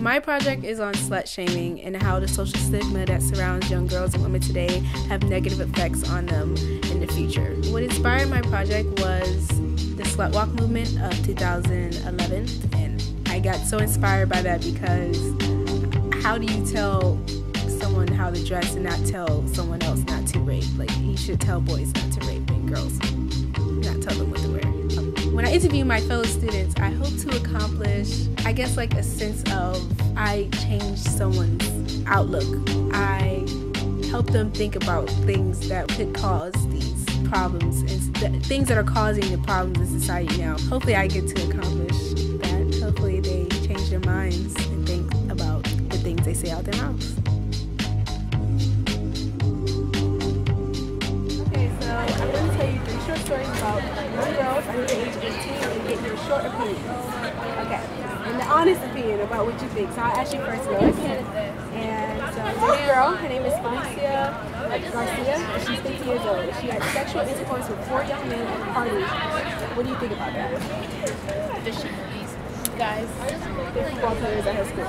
My project is on slut shaming and how the social stigma that surrounds young girls and women today have negative effects on them in the future. What inspired my project was the slut walk movement of 2011, and I got so inspired by that because how do you tell someone how to dress and not tell someone else not to rape? Like, you should tell boys not to rape and girls not tell them what to wear. When I interview my fellow students, I hope to accomplish, I guess, like a sense of I changed someone's outlook. I help them think about things that could cause these problems and things that are causing the problems in society now. Hopefully I get to accomplish that. Hopefully they change their minds and think about the things they say out their mouths. Okay, so I'm going to tell you 3 short stories about young girls under the age of 18 and get your short opinion. Okay, and the honest opinion about what you think. So I'll ask you first, Lois. And so this girl, her name is Garcia, and she's 15 years old. She had sexual intercourse with 4 young men at a party. What do you think about that? These guys. They're football players at her school.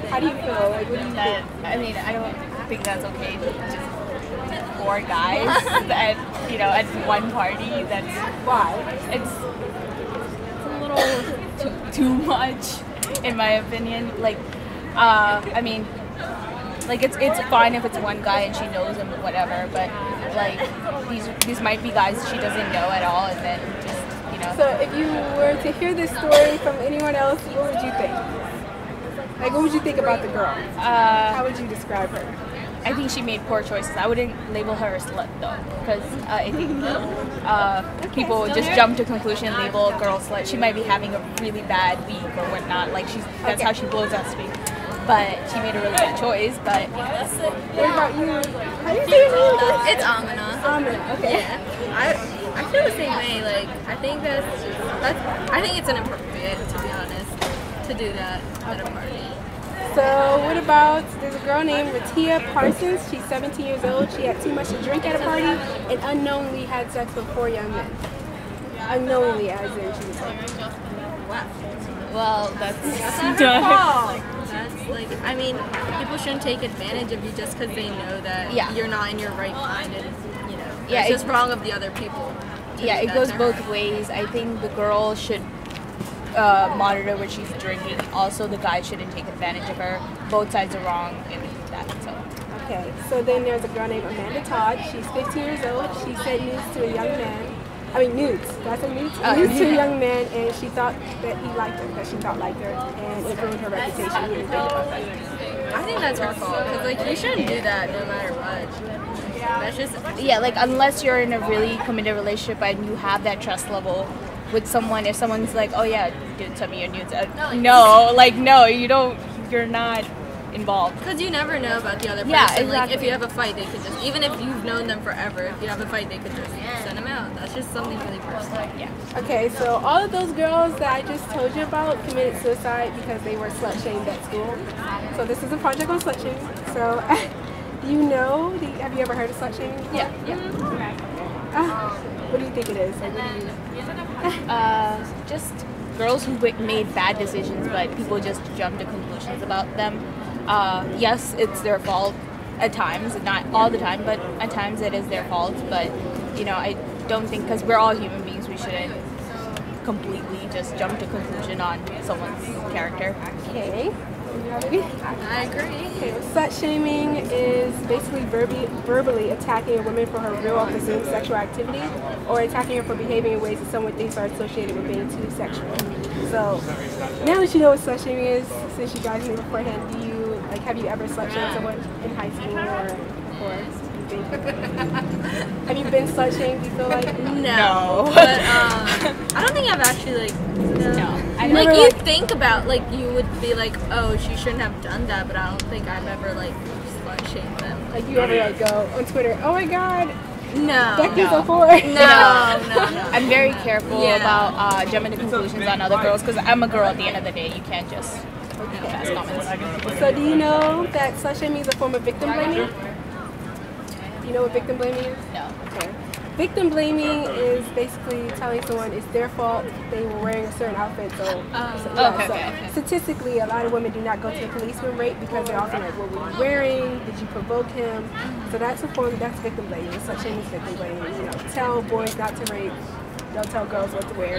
How do you feel? Like, what do you think? I mean, I don't think that's okay. Just 4 guys at, at one party. That's Why? It's a little too much, in my opinion. Like, I mean, like it's fine if it's one guy and she knows him, whatever. But like these might be guys she doesn't know at all, and then just So if you were to hear this story from anyone else, what would you think? Like, what would you think about the girl? How would you describe her? I think she made poor choices. I wouldn't label her a slut though, because I think people just jump to conclusion, label a girl slut. She might be having a really bad week or whatnot. Like that's how she blows us speak. But she made a really bad choice. But what about you? How do you say your name? It's Amina. Amina. Okay. Yeah. I feel the same way. Like I think I think it's inappropriate, to be honest, to do that at a party. So what about, there's a girl named Ratia Parsons. She's 17 years old. She had too much to drink at a party and unknowingly had sex with 4 young men. Unknowingly, as in she was like, Wow. well, that's That's not her fault. That's like, I mean, people shouldn't take advantage of you just because they know that you're not in your right mind, and it's just wrong of the other people. Yeah, it goes both ways. I think the girl should monitor what she's drinking. Also, the guy shouldn't take advantage of her. Both sides are wrong in that. So. okay. So then there's a girl named Amanda Todd. She's 15 years old. She said nudes to a young man. I mean nudes. That's a nudes. Nudes to a young man, and she thought that he liked her, that she thought liked her, and it ruined her reputation. What do you think about that? I think that's her fault, because like you shouldn't do that no matter what. That's just like unless you're in a really committed relationship and you have that trust level with someone. If someone's like, oh yeah, dude, tell me your nudes. No, you don't. You're not involved. Because you never know about the other person. Yeah, exactly. Like if you have a fight, they could just, even if you've known them forever, if you have a fight, they could just send them out. That's just something really personal. Yeah. Okay, so all of those girls that I just told you about committed suicide because they were slut shamed at school. So this is a project on slut shaming. So have you ever heard of slut shaming before? Yeah. What do you think it is? Like, what do you... Just girls who made bad decisions, but people just jump to conclusions about them. Yes, it's their fault at times, not all the time, but at times it is their fault. But I don't think, because we're all human beings, we shouldn't completely just jump to conclusion on someone's character. Okay. You agree? I agree. Okay, slut shaming is basically verbally attacking a woman for her real or presumed sexual activity, or attacking her for behaving in ways that someone thinks are associated with being too sexual. So now that you know what slut shaming is, since you guys knew beforehand, have you ever slut shamed someone in high school or you think? Have you been slut shamed? Do you feel like? No. But I don't think I've actually No. You think about you would be like, oh, she shouldn't have done that, but I don't think I've ever slut shamed them. Like you ever go on Twitter? Oh my God. No. Becky's a whore. No. I'm very careful about jumping to conclusions on other girls, because I'm a girl at the end of the day. You can't just pass comments. So do you know that slut shaming is a form of victim blaming? Do you know what victim blaming is? No. Okay. victim blaming is basically telling someone it's their fault they were wearing a certain outfit. So statistically, a lot of women do not go to the police when raped because they're often like, what were you wearing? Did you provoke him? So that's that's victim blaming. Such thing as victim blaming. You know, tell boys not to rape. Don't tell girls what to wear.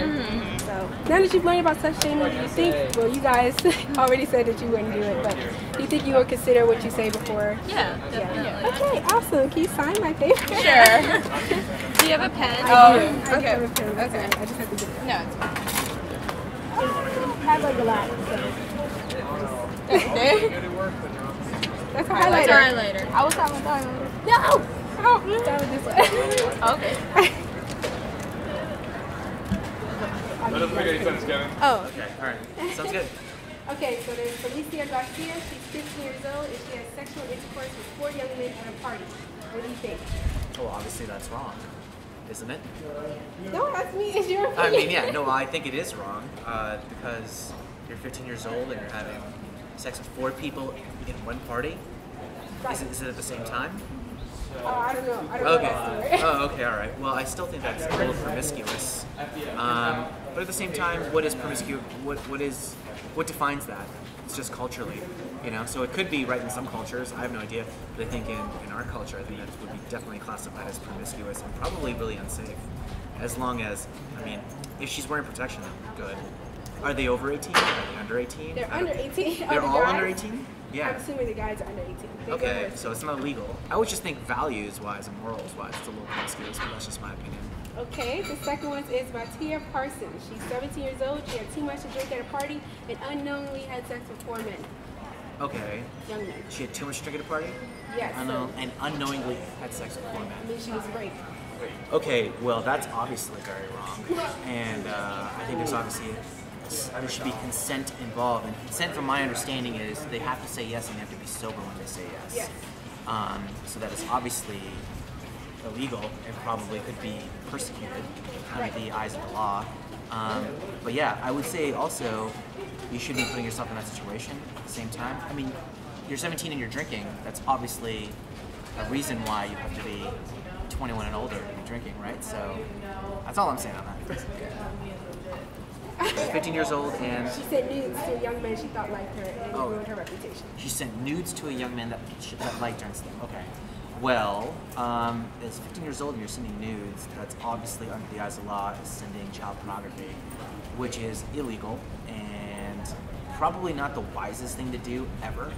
So now that you've learned about such shaming, do you think, well, you guys already said that you wouldn't do it, but do you think you would consider what you say before? Yeah, definitely. Okay, awesome. Can you sign my paper? Sure. Do you have a pen? I do. I have a pen. Okay. I just have to get it. No, it's fine. I have like a lot. So. That's a highlighter. That's a highlighter. I was talking about highlighter. No! Oh, that was this one. Okay. Oh. Okay, alright. Sounds good. Okay, so there's Felicia Garcia. She's 15 years old and she has sexual intercourse with 4 young men at a party. What do you think? Well, obviously that's wrong, isn't it? Don't ask me, it's your opinion. I mean, yeah, no, I think it is wrong because you're 15 years old and you're having sex with 4 people in one party. Right. Is it at the same time? Oh, I don't know. I don't know that story. Oh, okay, all right. Well, I still think that's a little promiscuous. But at the same time, what is promiscuous? What defines that? It's just culturally, you know. So it could be right in some cultures. I have no idea. But I think in our culture, I think that would be definitely classified as promiscuous and probably really unsafe. As long as, I mean, if she's wearing protection, then good. Are they over 18? Are they under 18? They're under 18. They're all guys? under 18? Yeah. I'm assuming the guys are under 18. Okay, so it's not illegal. I would just think values-wise and morals-wise, it's a little promiscuous, but that's just my opinion. Okay, the second one is Matia Parsons. She's 17 years old. She had too much to drink at a party and unknowingly had sex with 4 men. Okay. Young men. She had too much to drink at a party? Yes. And unknowingly had sex with 4 men. I mean, she was raped. Okay, well, that's obviously very wrong. And I think there's obviously, there should be consent involved. And consent, from my understanding, is they have to say yes and they have to be sober when they say yes. Yes. So that is obviously illegal and probably could be persecuted under the eyes of the law. But yeah, I would say also you should be putting yourself in that situation at the same time. I mean, you're 17 and you're drinking. That's obviously a reason why you have to be 21 and older to be drinking, right? So that's all I'm saying on that. She's 15 years old and she sent nudes to a young man she thought liked her and ruined her reputation. She sent nudes to a young man that liked her and stuff. Okay. Well, as 15 years old and you're sending nudes, that's obviously under the eyes of the law is sending child pornography, which is illegal and probably not the wisest thing to do ever.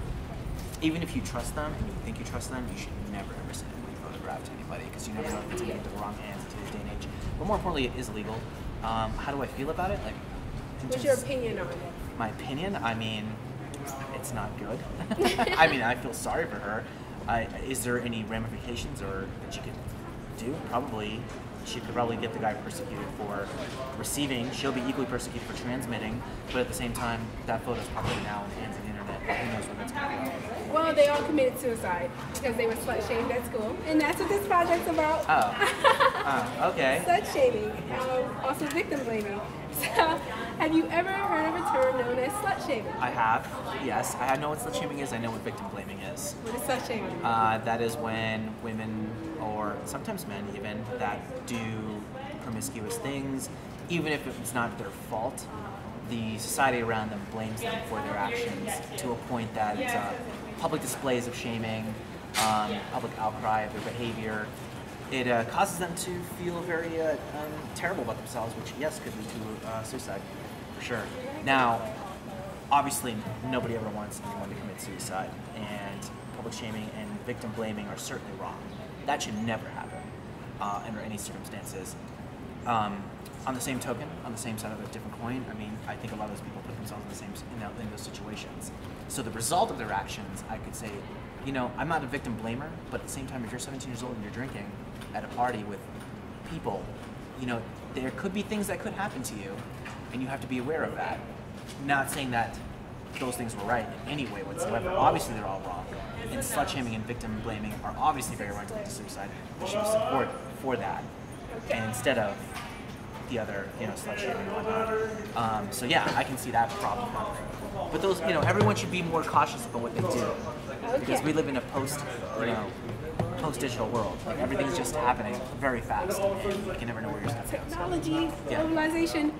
Even if you trust them and you think you trust them, you should never ever send a photograph to anybody because you never know if it's getting into the wrong hands in today's day and age. But more importantly, it is illegal. How do I feel about it? Like, what's your opinion on it? My opinion? I mean, it's not good. I mean, I feel sorry for her. Is there any ramifications or that she could do? Probably. She could probably get the guy persecuted for receiving. She'll be equally persecuted for transmitting. But at the same time, that photo's probably now in the hands of the internet. Who knows where that's going to go? Well, they all committed suicide because they were slut shamed at school, and that's what this project's about. Oh. Okay. Slut shaming, also victim blaming. So, have you ever heard of a term known as slut shaming? I have, yes. I know what slut shaming is. I know what victim blaming is. What is slut shaming? That is when women, or sometimes men even, that do promiscuous things, even if it's not their fault, the society around them blames them for their actions to a point that it's public displays of shaming, public outcry of their behavior. It causes them to feel very terrible about themselves, which, yes, could lead to suicide, for sure. Now, obviously, nobody ever wants anyone to commit suicide, and public shaming and victim blaming are certainly wrong. That should never happen under any circumstances. On the same token, on the same side of a different coin, I mean, I think a lot of those people put themselves in the same in those situations. So the result of their actions, I could say, you know, I'm not a victim blamer, but at the same time, if you're 17 years old and you're drinking at a party with people, you know, there could be things that could happen to you, and you have to be aware of that. Not saying that those things were right in any way whatsoever. Obviously, they're all wrong. And slut shaming and victim blaming are obviously very wrong to lead to suicide. There should be support for that, and instead of the other, you know, slut shaming and whatnot. So yeah, I can see that problem happening. But those, you know, everyone should be more cautious about what they do. Because we live in a post, you know, post-digital world. Like everything's just happening very fast. You can never know where you're going to go. Technology, globalization.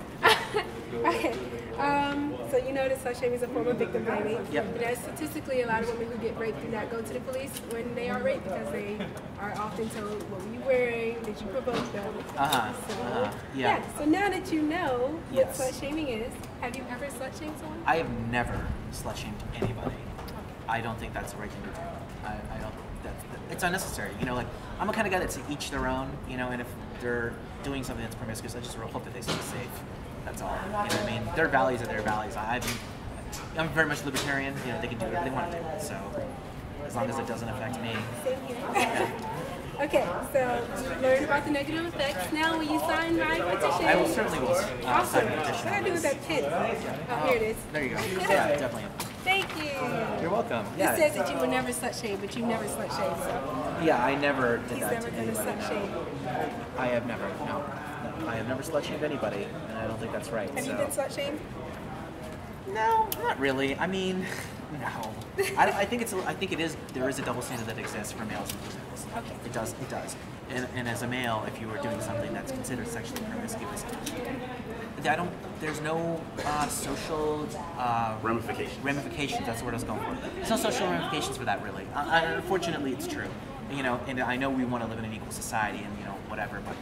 Okay. So you know that slut-shaming is a form of victim blaming. Yep. And that statistically, a lot of women who get raped do not go to the police when they are raped because they are often told, "What were you wearing? Did you provoke them?" Yeah. So now that you know what slut-shaming is, have you ever slut-shamed someone? I have never slut-shamed anybody. I don't think that's the right thing to do. I don't. It's unnecessary. You know, like I'm the kind of guy that's each their own. You know, and if they're doing something that's promiscuous, I just hope that they stay safe. That's all. You know what I mean? Their values are their values. I'm very much libertarian. You know, they can do whatever they want to do. So as long as it doesn't affect me. Same here. Okay, so you learned about the negative effects. Now, will you sign my petition? I will certainly will sign the petition. What do I do with that pen? Oh, here it is. There you go. Yeah, definitely. Thank you. You're welcome. It says that you will never slut shame, but you never slut shame. So. Yeah, I never did He's that never to going to anybody. slut shame. I have never. No. I have never slut shamed anybody, and I don't think that's right. Have you been slut shamed? No, not really. I mean, no. I think there is a double standard that exists for males and females. Okay. It does. And as a male, if you were doing something that's considered sexually promiscuous, there's no social ramifications. That's the word I was going for. There's no social ramifications for that, really. Unfortunately, it's true. You know, and I know we want to live in an equal society, and whatever, but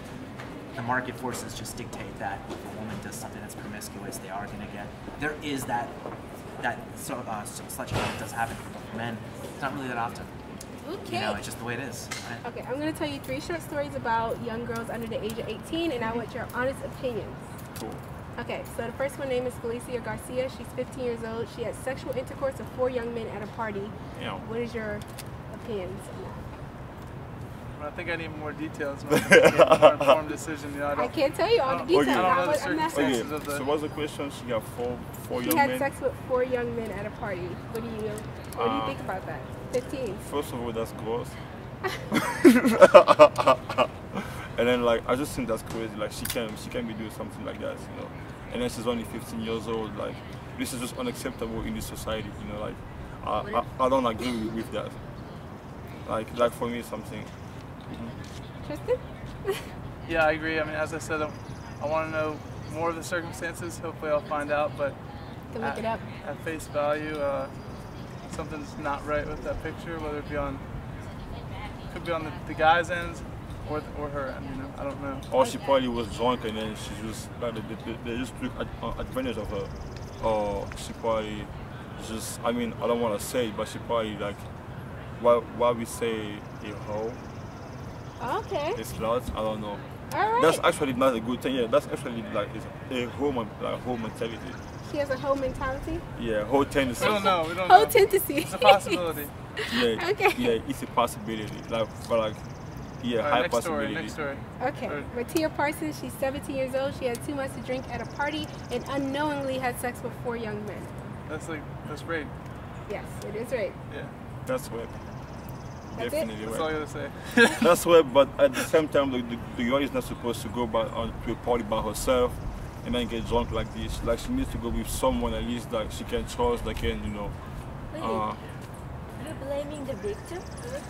the market forces just dictate that if a woman does something that's promiscuous, they are going to get. There is that slut shaming that does happen for men. It's not really that often. Okay. You know, it's just the way it is. Right? Okay, I'm going to tell you 3 short stories about young girls under the age of 18, and I want your honest opinions. Cool. Okay, so the first one name is Felicia Garcia. She's 15 years old. She had sexual intercourse with 4 young men at a party. Yeah. What is your opinions on that? I think I need more details. More informed decision. I can't tell you all the details. I don't know the I'm not circumstances of the. So what's the question? She got four She young had men. sex with 4 young men at a party. What do you think about that? 15. First of all, that's gross. And then I just think that's crazy. Like she can't be doing something like that, And then she's only 15 years old. Like this is just unacceptable in this society, Like I don't agree with that. Like for me, something. Tristan? Yeah, I agree. I mean, as I said, I want to know more of the circumstances. Hopefully, I'll find out. But Can look it up. At face value, something's not right with that picture. Whether it be could be on the guy's end or her end. I don't know. Or she probably was drunk and then she just they just took advantage of her. Or she probably just I don't want to say it, but she probably why we say a hoe. Okay. A slut, I don't know. All right. That's actually not a good thing. Yeah, that's actually it's a hoe mentality. She has a hoe mentality? Yeah, hoe tendency. We don't know. Hoe tendency. It's a possibility. Yeah. Okay. Yeah, it's a possibility. High possibility. Next story. Okay. Matia Parsons, she's 17 years old. She had 2 months to drink at a party and unknowingly had sex with 4 young men. That's rape. Yes, it is rape. Yeah. That's rape. That's Definitely That's rape. all I gotta say. That's rape, but at the same time, the girl is not supposed to go to a party by herself and then get drunk like this. Like she needs to go with someone at least that she can trust, that can, You're blaming the victim?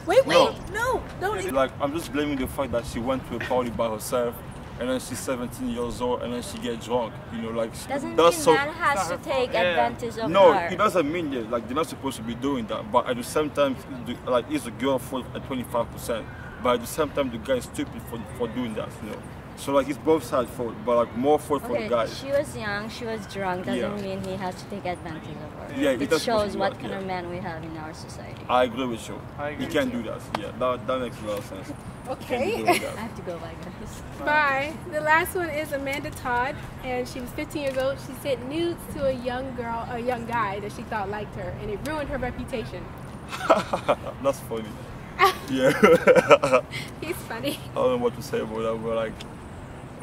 Wait, No. no, don't even. Like I'm just blaming the fact that she went to a party by herself and then she's 17 years old and then she gets drunk. Doesn't that's mean man has to take advantage of No, her. it doesn't mean that. Like they're not supposed to be doing that. But at the same time, it's the girl fault at 25%. But at the same time, the guy is stupid for doing that. So it's both sides' fault, but more fault for the guy. She was young, she was drunk, doesn't mean he has to take advantage of her. Yeah, it shows what kind of man we have in our society. I agree with you. agree He can't do that. Yeah, that makes a lot of sense. Okay. I have to go by guys. Bye. The last one is Amanda Todd, and she was 15 years old. She sent nudes to a young guy that she thought liked her, and it ruined her reputation. That's funny. Yeah. He's funny. I don't know what to say about that, but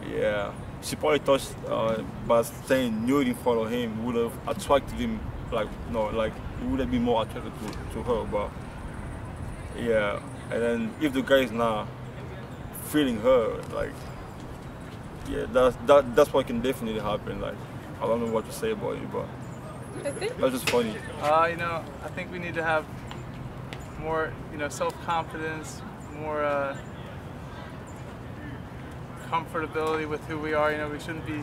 yeah. She probably thought by saying nude in front of him would have attracted him, it would have been more attracted to her, but yeah. And then if the guy is not feeling her, that's what can definitely happen. I don't know what to say about it, but that's just funny. I think we need to have more, self-confidence, more comfortability with who we are. You know, we shouldn't be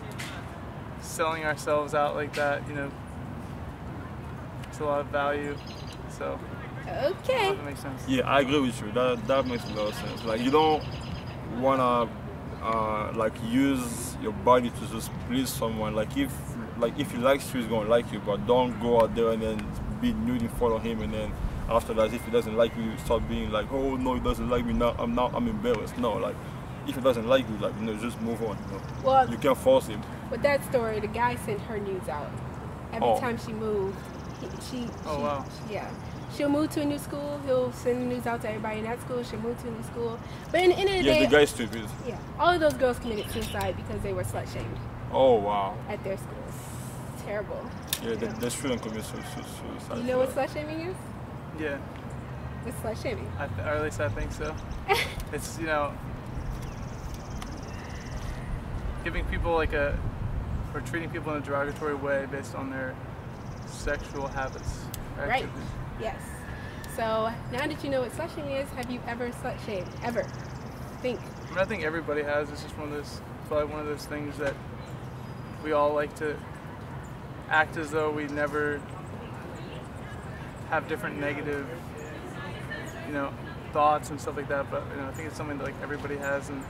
selling ourselves out like that. You know, it's a lot of value. So. Okay. That makes sense. Yeah, I agree with you. That makes a lot of sense. Like, you don't wanna like use your body to just please someone. Like if he likes you, he's gonna like you. But don't go out there and then be nude in front of him, and then after that, if he doesn't like you, you start being like, oh no, he doesn't like me now. I'm embarrassed. No, like if he doesn't like you, like, you know, just move on. You know? Well, you can't force him. With that story, the guy sent her nudes out every time she moved. Wow. Yeah. She'll move to a new school, he'll send the news out to everybody in that school, she'll move to a new school. But in the end of the day... Yeah, the guy's stupid. Yeah. All of those girls committed suicide because they were slut-shamed. Oh, wow. At their schools. It's terrible. Yeah, they shouldn't commit suicide. You know what slut-shaming is? Yeah. What's slut-shaming? Or at least I think so. It's, you know, giving people like or treating people in a derogatory way based on their sexual habits. Right. Yes. So now that you know what slut-shaming is, have you ever slut-shamed? Ever? Think. I mean, I think everybody has. It's just probably one of those things that we all like to act as though we never have different negative, you know, thoughts and stuff like that. But you know, I think it's something that like everybody has, and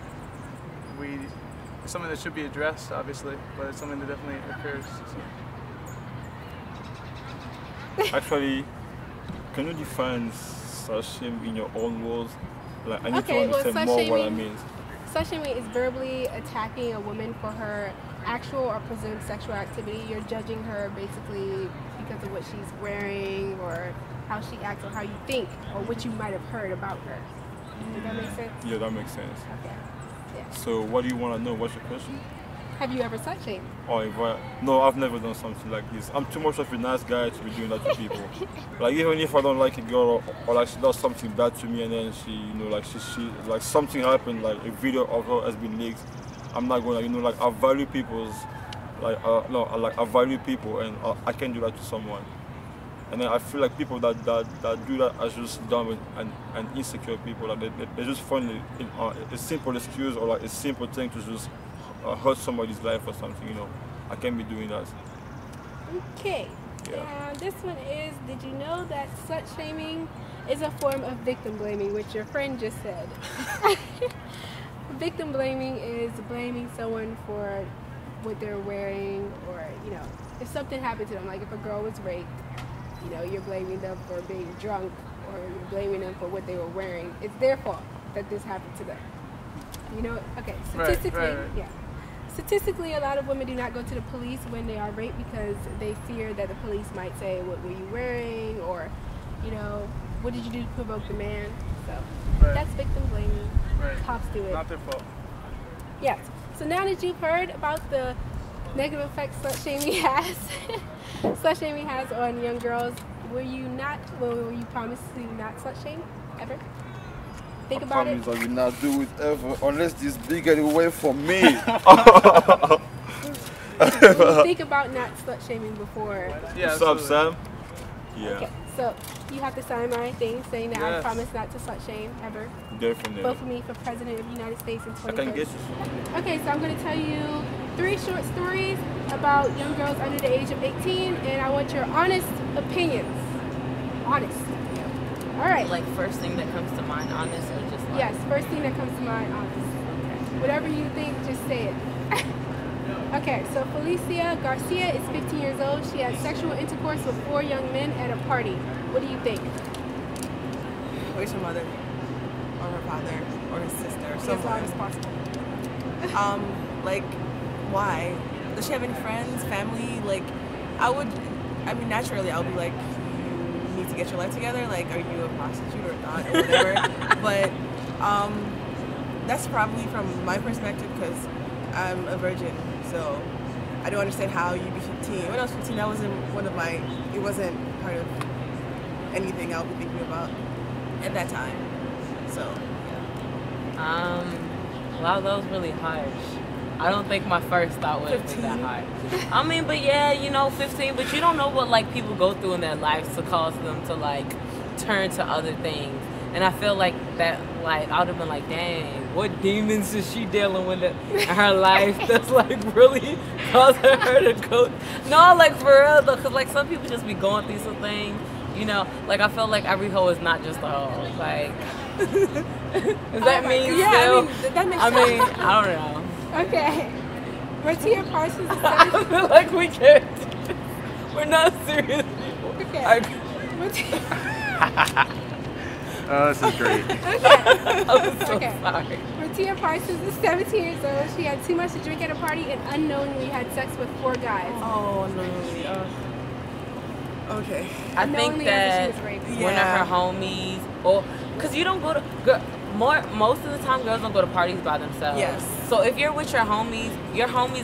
it's something that should be addressed, obviously, but it's something that definitely occurs. So. Actually, can you define slut-shaming in your own words? Like, I need to understand more what that means. Slut-shaming is verbally attacking a woman for her actual or presumed sexual activity. You're judging her basically because of what she's wearing or how she acts or how you think or what you might have heard about her. Does that make sense? Yeah, that makes sense. Okay. Yeah. So what do you want to know? What's your question? Have you ever slut-shamed? Oh, no, I've never done something like this. I'm too much of a nice guy to be doing that to people. Like, even if I don't like a girl or like she does something bad to me and then she, you know, like she like something happened, like a video of her has been leaked, I'm not going to, you know, like I value people's, like, I value people and I can't do that to someone. And then I feel like people that do that are just dumb and insecure people. Like they just find a simple excuse or like a simple thing to just hurt somebody's life or something, you know. I can't be doing that. Okay. Yeah. This one is, did you know that slut-shaming is a form of victim blaming, which your friend just said? Victim blaming is blaming someone for what they're wearing, or, you know, if something happened to them, like if a girl was raped, you know, you're blaming them for being drunk, or you're blaming them for what they were wearing. It's their fault that this happened to them. You know, okay, statistically, right. Yeah. Statistically, a lot of women do not go to the police when they are raped because they fear that the police might say, what were you wearing? Or, you know, what did you do to provoke the man? So that's victim blaming. Right. Cops do it. Not their fault. Yes. So now that you've heard about the negative effects slut-shaming has on young girls, will you promise to not slut-shame ever? Think about it. I will not do it ever unless this big get away from me. Think about not slut-shaming before. Yeah, what's up, Sam? Yeah. Okay, so you have to sign my thing saying that I promise not to slut-shame ever. Definitely. Vote for me for President of the United States in 2030. I can get you. Okay, so I'm going to tell you 3 short stories about young girls under the age of 18, and I want your honest opinions. Honest. All right. Like first thing that comes to mind, honest, or just like... Yes, first thing that comes to mind, honest. Okay. Whatever you think, just say it. Okay, so Felicia Garcia is 15 years old. She had sexual intercourse with 4 young men at a party. What do you think? Where's her mother? Or her father? Or his sister? Or As someone? long as possible. Like, why? Does she have any friends, family? Like, naturally I would be like, you need to get your life together. Like, are you a prostitute or not, or whatever? But that's probably from my perspective because I'm a virgin, so I don't understand how you'd be 15. When I was 15, that wasn't it wasn't part of anything I would be thinking about at that time. So, yeah. Wow, that was really harsh. I don't think my first thought would have been that harsh. I mean, but yeah, you know, 15, but you don't know what, like, people go through in their lives to cause them to, like, turn to other things. And I feel like that, like, I would have been like, dang, what demons is she dealing with in her life that's, like, really causing her to go? No, like, for real, though, because, like, some people just be going through some things, you know? Like, I feel like every hoe is not just a hoe. Like, does that mean yeah, still? I mean, that makes I sense. mean, I don't know. Okay. Ratia Parsons is I feel like we can't. We're not serious people. Okay. Oh, this is great. I'm so Okay. sorry. Ratia Parsons is 17 years old. She had too much to drink at a party and unknowingly had sex with 4 guys. Oh no. Okay. I think Unknowingly after that she was raped. one of her homies, or because you don't go to most of the time girls don't go to parties by themselves. Yes. So if you're with your homies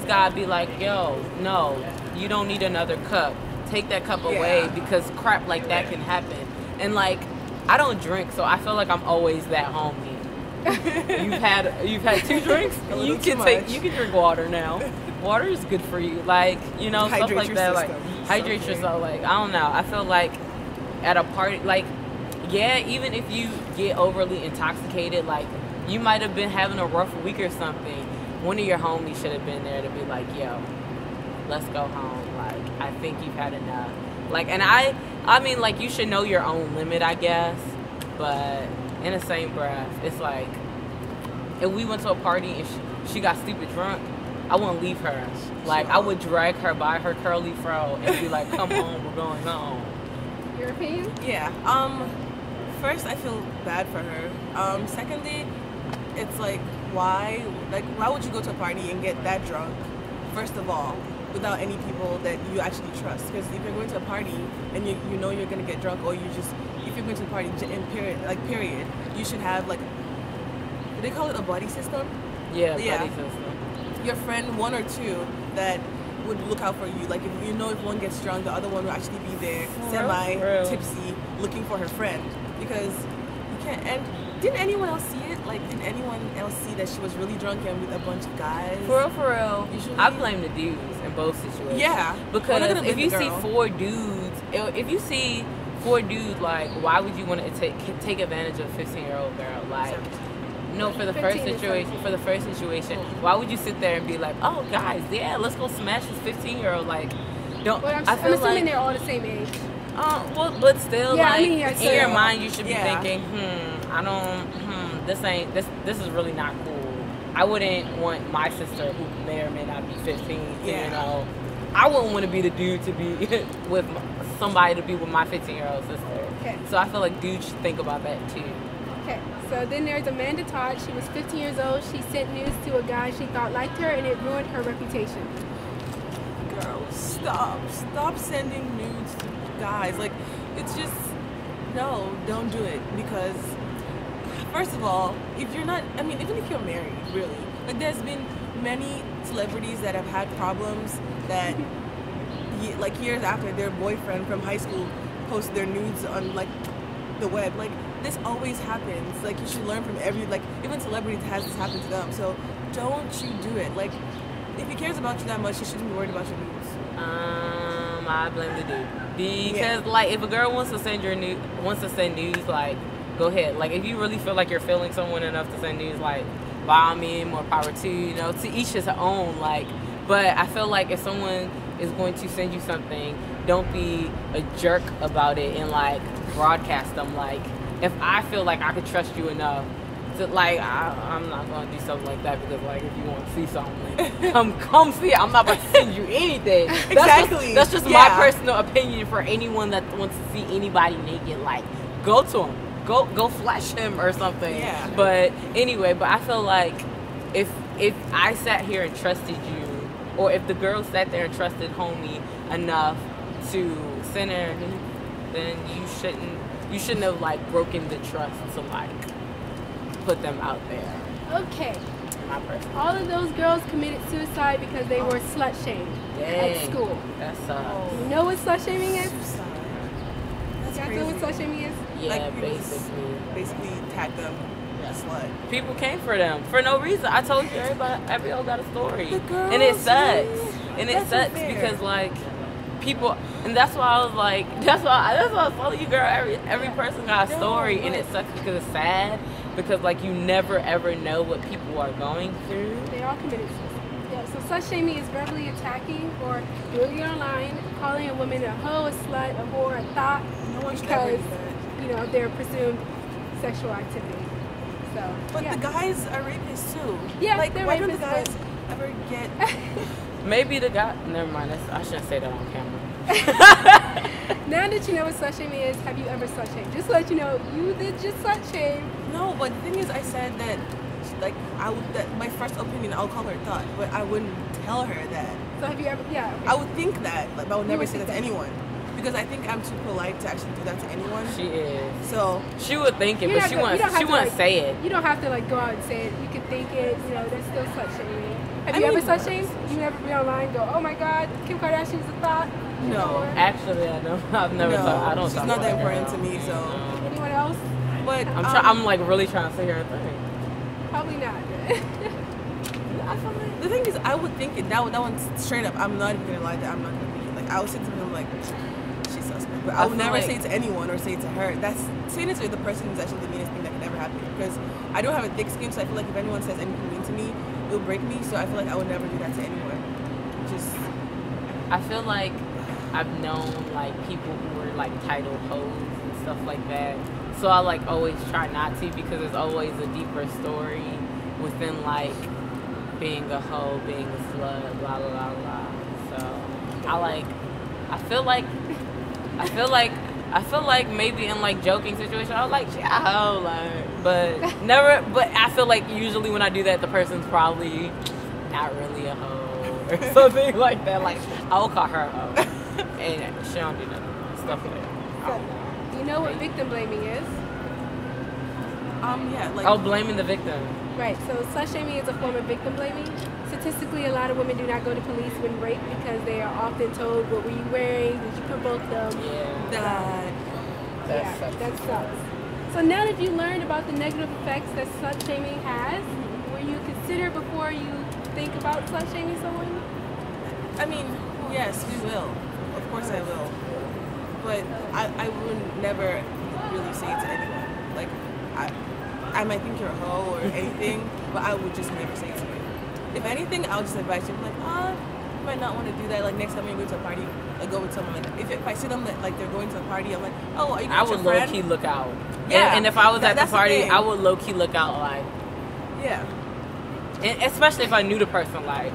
gotta be like, yo, no, you don't need another cup. Take that cup away because crap like that can happen. And like, I don't drink, so I feel like I'm always that homie. You've had 2 drinks. You can drink water now. Water is good for you. Like, you know, Hydrate stuff like your that. system. Like, hydrate yourself. Like, I don't know. I feel like at a party, like, yeah, even if you get overly intoxicated, like, you might have been having a rough week or something. One of your homies should have been there to be like, yo, let's go home. Like, I think you've had enough. Like, and I mean, like, you should know your own limit, I guess. But in the same breath, it's like, if we went to a party and she got stupid drunk, I wouldn't leave her. Like, I would drag her by her curly fro and be like, come on, we're going home. Your opinion? Yeah. First, I feel bad for her. Secondly, it's like, why would you go to a party and get that drunk? First of all, without any people that you actually trust. Because if you're going to a party and you know you're gonna get drunk, or if you're going to a party in period, you should have like, do they call it a buddy system? Yeah, buddy system. Your friend, 1 or 2 that would look out for you. Like, if you know if one gets drunk, the other one will actually be there, semi-tipsy, looking for her friend. Because you can't. And didn't anyone else see it? Like, did anyone else see that she was really drunk and with a bunch of guys? For real. I blame the dudes in both situations. Yeah. Because if you see 4 dudes, like, why would you want to take advantage of a 15-year-old girl? Like, no, for the first situation, why would you sit there and be like, oh, guys, yeah, let's go smash this 15-year-old? Like, don't. Well, I'm I feel assuming like they're all the same age. Well, but still, Yeah, like, I mean, yeah, in your still. mind, you should be thinking, this is really not cool. I wouldn't want my sister, who may or may not be 15, you know, I wouldn't want to be the dude to be with somebody to be with my 15-year-old sister. Okay. So I feel like dudes should think about that too. Okay, so then there's Amanda Todd. She was 15 years old. She sent news to a guy she thought liked her, and it ruined her reputation. Girl, stop sending nudes to guys. Like, it's just, no, don't do it. Because first of all, if you're not, I mean, even if you're married, really, like, there's been many celebrities that have had problems that like years after their boyfriend from high school posts their nudes on like the web. Like, this always happens. Like, you should learn from like, even celebrities has this happen to them. So don't you do it. Like, if he cares about you that much, you shouldn't be worried about your nudes. I blame the dude. Because like, if a girl wants to send news, like, go ahead. Like, if you really feel like you're feeling someone enough to send news, like, by all means, more power to you, you know, to each his own. Like, but I feel like if someone is going to send you something, don't be a jerk about it and like broadcast them. Like, if I feel like I could trust you enough to, like, I'm not gonna do something like that, because like, if you want to see something, like, come see it. I'm not gonna send you anything. That's just my personal opinion. For anyone that wants to see anybody naked, like, go to him. Go flash him or something. Yeah. But anyway, I feel like if I sat here and trusted you, or if the girl sat there and trusted homie enough to send her, then you shouldn't have like broken the trust to like put them out there. Okay. My personal. All of those girls committed suicide because they were slut shamed at school. That sucks. You know what slut shaming is? That's You guys know what slut shaming is? Yeah, like, basically tag them. Slut. People came for them for no reason. I told you, every girl got a story, and it sucks. And it sucks because like people, And that's why I was like, that's why I was telling you, girl, every person got a story, and it sucks because it's sad, because like you never ever know what people are going through. They all committed suicide. Yeah, so slut shaming is verbally attacking or doing it online, calling a woman a hoe, a slut, a whore, a thought, because of their presumed sexual activity. So, but the guys are rapists too. Yeah, like they're why rapists, don't the guys ever get? Maybe the guy. Never mind. I shouldn't say that on camera. Now that you know what slut shaming is, have you ever slut shamed? Just to let you know, you did just slut shame. No, but the thing is, I said that, like, that my first opinion, I'll call her thought, but I wouldn't tell her that. So have you ever? Yeah. Okay. I would think that, but I would never say that to anyone. Because I think I'm too polite to actually do that to anyone. She is. So she would think it, but she wouldn't say it. You don't have to like go out and say it. You can think it. That's still slut shaming. Have you ever slut shamed? You never be online and go, oh my God, Kim Kardashian's a thought. No. Actually, I don't. I've never thought. I don't. She's not that important to me. So. Anyone else? But I'm like really trying to sit here and think. Probably not. The thing is, I would think it. That one's straight up. I'm not even gonna lie. That I'm not gonna think it. Like I would say to him like. But I would never say it to anyone or say it to her. Saying it to the person is actually the meanest thing that could ever happen, because I don't have a thick skin, so I feel like if anyone says anything mean to me, it will break me. So I feel like I would never do that to anyone. I feel like I've known like people who were like titled hoes and stuff like that. So I like always try not to, because there's always a deeper story within like being a hoe, being a slut, blah blah blah blah. So I feel like maybe in like joking situations, I was like, yeah, hoe, like, but never. But I feel like usually when I do that, the person's probably not really a hoe or something like that. Like I will call her a hoe, and she don't do nothing, stuff like that. So, you know what victim blaming is? Yeah, like blaming the victim. Right. So slut shaming is a form of victim blaming. Statistically, a lot of women do not go to police when raped because they are often told, what were you wearing? Did you provoke them? Yeah. That sucks. So now that you learned about the negative effects that slut shaming has, will you consider before you think about slut shaming someone? I mean, yes, we will. Of course I will. But I would never really say it to anyone. Like, I might think you're a hoe or anything, but I would just never say it to you. If anything, I'll just advise you, like, you might not want to do that. Like, next time you go to a party, like, go with someone. Like, if I see them, like, they're going to a party, I'm like, oh, are you going with your friend? I would low-key look out. Yeah. And if I was at the party, I would low-key look out, like... Yeah. And especially if I knew the person, like,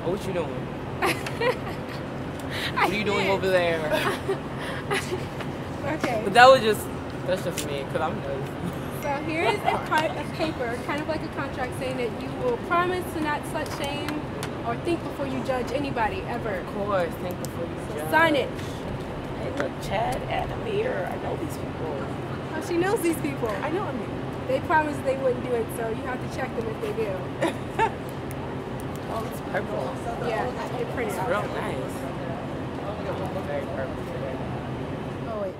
oh, what you doing? What are you doing over there? Okay. But that's just me, because I'm nosy. So here is a paper, kind of like a contract, saying that you will promise to not slut shame or think before you judge anybody, ever. Of course, think before you judge. Sign it. Hey, look, Chad and Amir, I know these people. Oh, she knows these people. I know Amir. They promised they wouldn't do it, so you have to check them if they do. Oh, it's purple. Yeah, they print it out. Real nice. Very purple.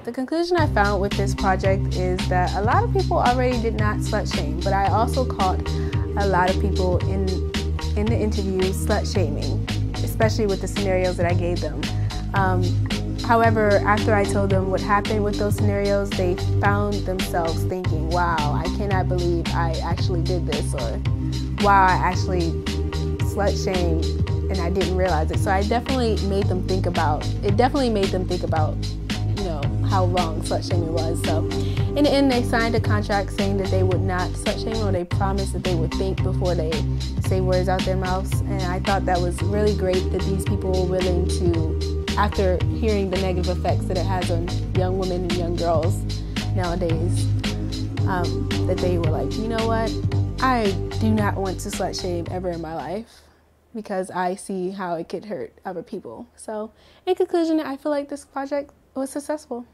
The conclusion I found with this project is that a lot of people already did not slut shame, but I also caught a lot of people in the interview slut shaming, especially with the scenarios that I gave them. However, after I told them what happened with those scenarios, they found themselves thinking, wow, I cannot believe I actually did this, or wow, I actually slut shamed and I didn't realize it. So I definitely made them think about, how wrong slut shaming was. So in the end, they signed a contract saying that they would not slut shame, or they promised that they would think before they say words out their mouths. And I thought that was really great that these people were willing to, after hearing the negative effects that it has on young women and young girls nowadays, that they were like, you know what, I do not want to slut shame ever in my life, because I see how it could hurt other people. So in conclusion, I feel like this project was successful.